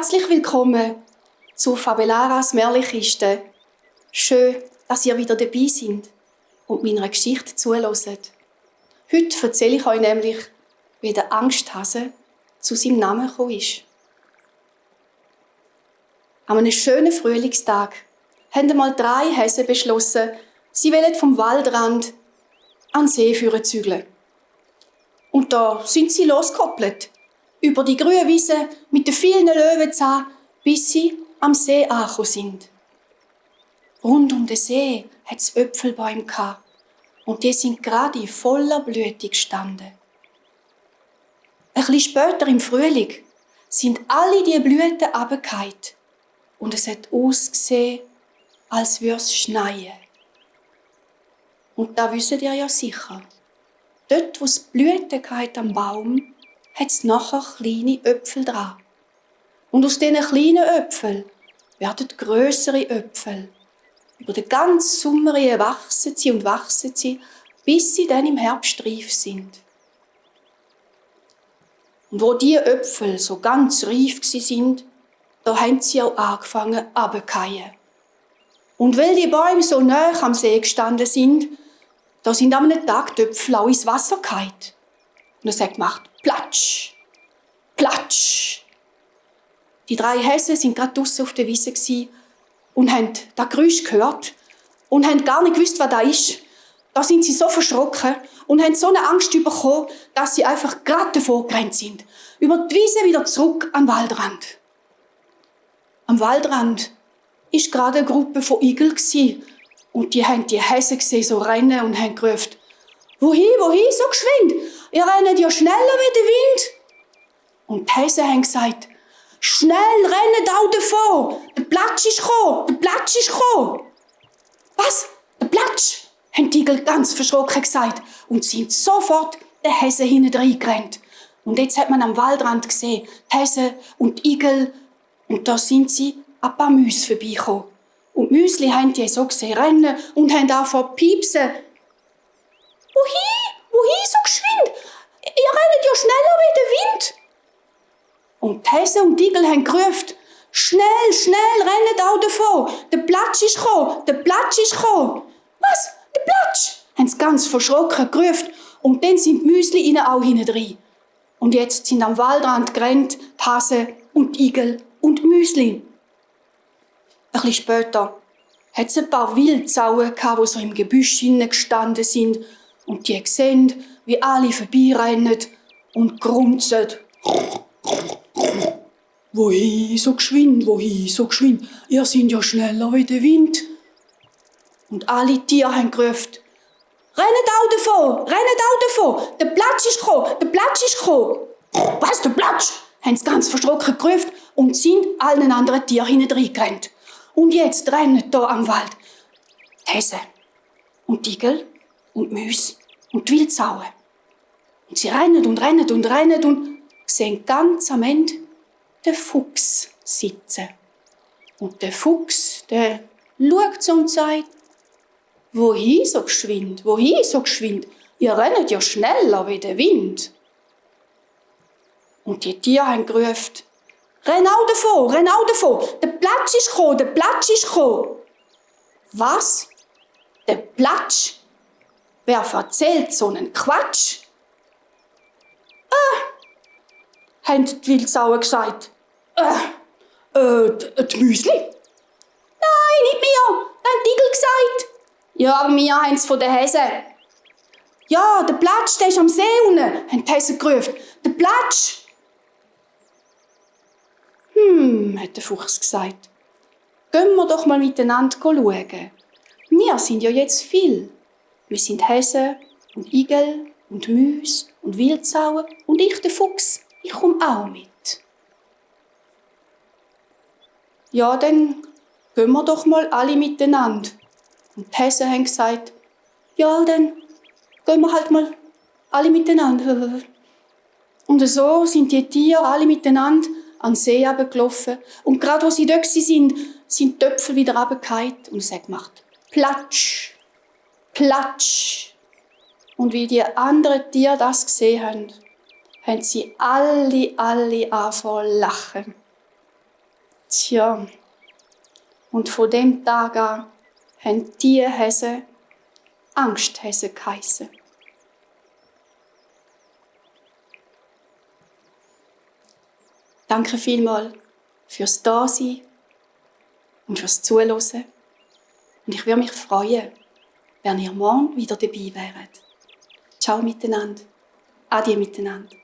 Herzlich willkommen zu Fabelaras Märchenkiste. Schön, dass ihr wieder dabei seid und meiner Geschichte zuhört. Heute erzähle ich euch nämlich, wie der Angsthase zu seinem Namen gekommen ist. An einem schönen Frühlingstag haben einmal 3 Häse beschlossen, sie wollen vom Waldrand an den See zügeln. Und da sind sie losgekoppelt, über die grüne Wiese mit den vielen Löwenzahn, bis sie am See angekommen sind. Rund um den See hat es Äpfelbäume gehabt, und die sind gerade in voller Blüte gestanden. Ein bisschen später im Frühling sind alle die Blüten runtergefallen und es hat ausgesehen, als würde es schneien. Und da wisst ihr ja sicher. Dort, wo es Blüten hatte am Baum, hat es nachher kleine Äpfel dran. Und aus diesen kleinen Äpfeln werden grössere Äpfel. Über den ganzen Sommer wachsen sie, bis sie dann im Herbst reif sind. Und wo die Äpfel so ganz reif sind, da haben sie auch angefangen runterzufallen. Und weil die Bäume so nahe am See gestanden sind, da sind am Tag die Äpfel auch ins Wasser gefallen. Und es hat gemacht, Platsch, Platsch. Die 3 Häse sind gerade draussen auf der Wiese und haben das Geräusch gehört und haben gar nicht gewusst, was das ist. Da sind sie so verschrocken und haben so eine Angst bekommen, dass sie einfach gerade davor gerannt sind. Über die Wiese wieder zurück an den Waldrand. Am Waldrand war gerade eine Gruppe von Igeln und die haben die Häse gesehen, so rennen und haben gerufen, «Wohin, so geschwind? Ihr rennt ja schneller wie der Wind!» Und die Häse haben gesagt, «Schnell, rennt auch davon! Der Platsch ist gekommen! «Was? Der Platsch?» haben die Igel ganz verschrocken gesagt und sind sofort den Häse hinten reingerannt. Und jetzt hat man am Waldrand gesehen, die Häse und die Igel, und da sind sie an ein paar Mäuse vorbeigekommen. Und die Müsli haben die so gesehen rennen und haben angefangen zu piepsen. «Wohin so geschwind? Ihr rennt ja schneller wie der Wind!» Und die Häse und die Igel haben gerufen, «Schnell, rennt auch davon! Der Platsch ist gekommen! «Was? Der Platsch?» haben sie ganz verschrocken gerufen. Und dann sind die Müsli ihnen auch hinten rein. Und jetzt sind am Waldrand gerannt die Hase und die Igel und die Müsli. Ein bisschen später hat es ein paar Wildsauen gehabt, die so im Gebüsch gestanden sind. Und die sehen, wie alle vorbeirennen und grunzen. «Wohin so geschwind? Ihr seid ja schneller wie der Wind!» Und alle Tiere haben gerufen, «Rennt auch davon! Der Platsch ist gekommen!» «Was, der Platsch?» haben sie ganz verschrocken gerufen und sind allen anderen Tieren hinten reingerannt. Und jetzt rennen hier am Wald die Häse und die Igel und die Mäuse und die Wildsauen. Und sie rennen und sehen ganz am Ende den Fuchs sitzen. Und der Fuchs, der schaut so und sagt, «Wohin so geschwind? Ihr rennt ja schneller wie der Wind!» Und die Tiere haben gerufen, «Renn auch davon! Der Platsch ist gekommen!» «Was? Der Platsch? Wer erzählt so einen Quatsch?» haben die Wildsauen gesagt. Die Müsli?» «Nein, nicht mir, das haben die Igel gesagt.» «Ja, aber wir haben es von der Häse.» «Ja, der Platsch, der ist am See unten», haben die Häse gerufen. «Der Platsch!» hat der Fuchs gesagt. «Gehen wir doch mal miteinander schauen. Wir sind ja jetzt viel. Wir sind Häse und Igel und Mäuse und Wildsauen und ich, der Fuchs, ich komme auch mit.» «Ja, dann gehen wir doch mal alle miteinander.» Und die Häse haben gesagt, «Ja, dann gehen wir halt mal alle miteinander.» Und so sind die Tiere alle miteinander an den See runtergelaufen. Und gerade wo sie dort sind die Äpfel wieder runtergefallen und es hat gemacht, Platsch, Platsch. Und wie die anderen Tiere das gesehen haben sie alle angefangen zu lachen. Tja, und von dem Tag an haben die Häse Angsthäse geheissen. Danke vielmals fürs Dasein und fürs Zuhören. Und ich würde mich freuen, wenn ihr morgen wieder dabei wäret. Ciao miteinander. Adieu miteinander.